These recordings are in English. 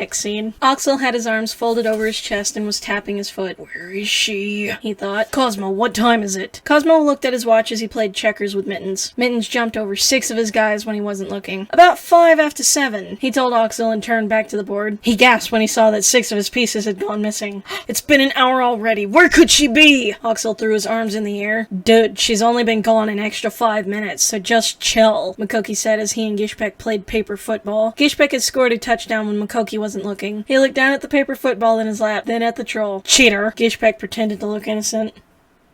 Next scene. Oxel had his arms folded over his chest and was tapping his foot. Where is she? He thought. Cosmo, what time is it? Cosmo looked at his watch as he played checkers with Mittens. Mittens jumped over 6 of his guys when he wasn't looking. About 5 after 7, he told Oxel and turned back to the board. He gasped when he saw that 6 of his pieces had gone missing. It's been an hour already. Where could she be? Oxel threw his arms in the air. Dude, she's only been gone an extra 5 minutes, so just chill, Makoki said as he and Gishpek played paper football. Gishpek had scored a touchdown when Makoki wasn't looking. He looked down at the paper football in his lap, then at the troll. Cheater! Gishpek pretended to look innocent.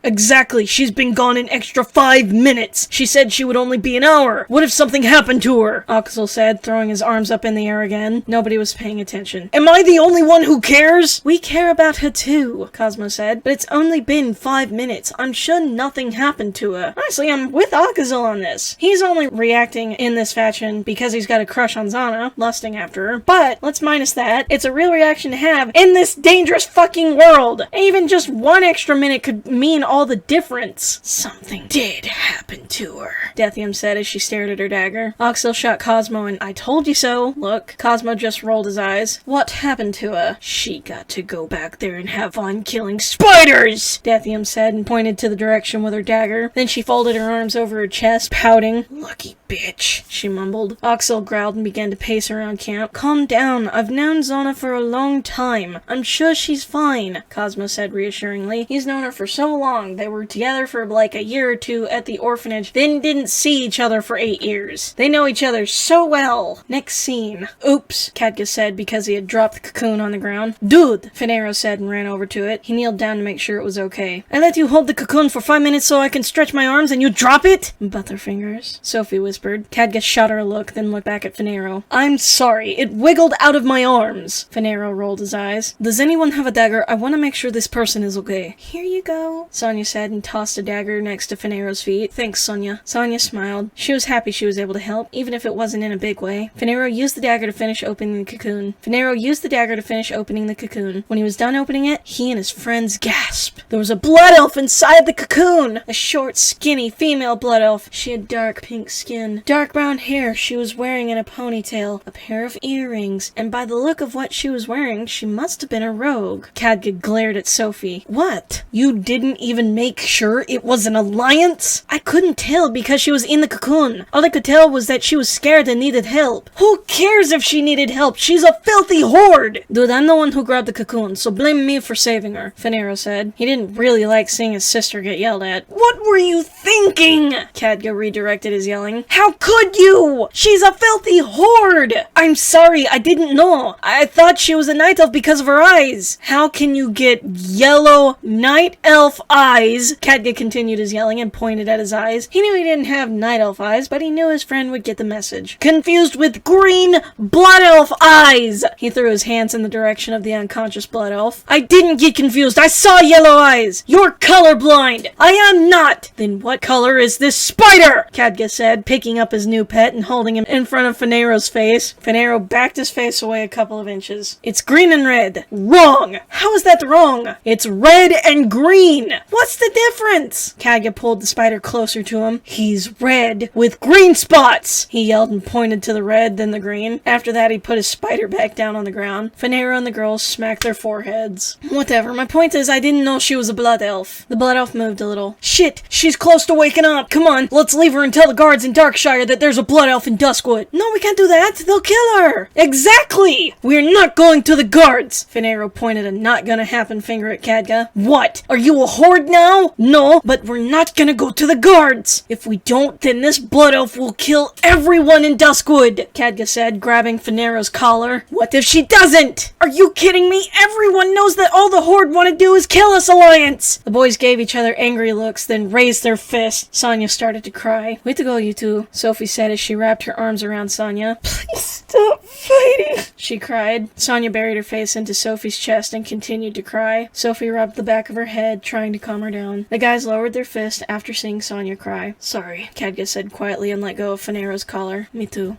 Exactly, she's been gone an extra 5 minutes. She said she would only be an hour. What if something happened to her? Oxel said, throwing his arms up in the air again. Nobody was paying attention. Am I the only one who cares? We care about her too, Cosmo said, but it's only been 5 minutes. I'm sure nothing happened to her. Honestly, I'm with Oxel on this. He's only reacting in this fashion because he's got a crush on Xanna, lusting after her. But, let's minus that. It's a real reaction to have in this dangerous fucking world. Even just 1 extra minute could mean all the difference. Something did happen to her, Dethium said as she stared at her dagger. Oxel shot Cosmo and I told you so look. Cosmo just rolled his eyes. What happened to her? She got to go back there and have fun killing spiders, Dethium said and pointed to the direction with her dagger. Then she folded her arms over her chest, pouting. Lucky bitch, she mumbled. Oxel growled and began to pace around camp. Calm down. I've known Xanna for a long time. I'm sure she's fine, Cosmo said reassuringly. He's known her for so long. They were together for like a year or 2 at the orphanage, then didn't see each other for 8 years. They know each other so well. Next scene. Oops, Khadga said because he had dropped the cocoon on the ground. Dude, Finero said and ran over to it. He kneeled down to make sure it was okay. I let you hold the cocoon for 5 minutes so I can stretch my arms and you drop it? Butterfingers, Sophie whispered. Khadga shot her a look, then looked back at Finero. I'm sorry, it wiggled out of my arms. Finero rolled his eyes. Does anyone have a dagger? I want to make sure this person is okay. Here you go, Sonia said and tossed a dagger next to Finero's feet. Thanks, Sonia. Sonia smiled. She was happy she was able to help, even if it wasn't in a big way. Finero used the dagger to finish opening the cocoon. When he was done opening it, he and his friends gasped. There was a blood elf inside the cocoon! A short, skinny, female blood elf. She had dark pink skin, dark brown hair she was wearing in a ponytail, a pair of earrings, and by the look of what she was wearing, she must have been a rogue. Khadga glared at Sophie. What? You didn't even make sure it was an alliance? I couldn't tell because she was in the cocoon. All I could tell was that she was scared and needed help. Who cares if she needed help? She's a filthy horde! Dude, I'm the one who grabbed the cocoon, so blame me for saving her, Finero said. He didn't really like seeing his sister get yelled at. What were you thinking? Khadga redirected his yelling. How could you? She's a filthy horde! I'm sorry, I didn't know. I thought she was a night elf because of her eyes. How can you get yellow night elf eyes? Khadga continued his yelling and pointed at his eyes. He knew he didn't have night elf eyes, but he knew his friend would get the message. Confused with green blood elf eyes! He threw his hands in the direction of the unconscious blood elf. I didn't get confused. I saw yellow eyes. You're colorblind. I am not. Then what color is this spider? Khadga said, picking up his new pet and holding him in front of Finero's face. Finero backed his face away a couple of inches. It's green and red. Wrong. How is that wrong? It's red and green. What's the difference? Khadga pulled the spider closer to him. He's red with green spots, he yelled and pointed to the red, then the green. After that, he put his spider back down on the ground. Finero and the girls smacked their foreheads. Whatever, my point is I didn't know she was a blood elf. The blood elf moved a little. Shit, she's close to waking up. Come on, let's leave her and tell the guards in Darkshire that there's a blood elf in Duskwood. No, we can't do that. They'll kill her. Exactly! We're not going to the guards! Finero pointed a not gonna happen finger at Khadga. What? Are you a horde now? No, but we're not gonna go to the guards. If we don't, then this blood elf will kill everyone in Duskwood, Khadga said, grabbing Finero's collar. What if she doesn't? Are you kidding me? Everyone knows that all the horde want to do is kill us, Alliance! The boys gave each other angry looks, then raised their fists. Sonia started to cry. Way to go, you two, Sophie said as she wrapped her arms around Sonia. Please stop fighting, she cried. Sonia buried her face into Sophie's chest and continued to cry. Sophie rubbed the back of her head, trying to calm her down. The guys lowered their fist after seeing Sonia cry. Sorry, Khadga said quietly and let go of Finero's collar. Me too.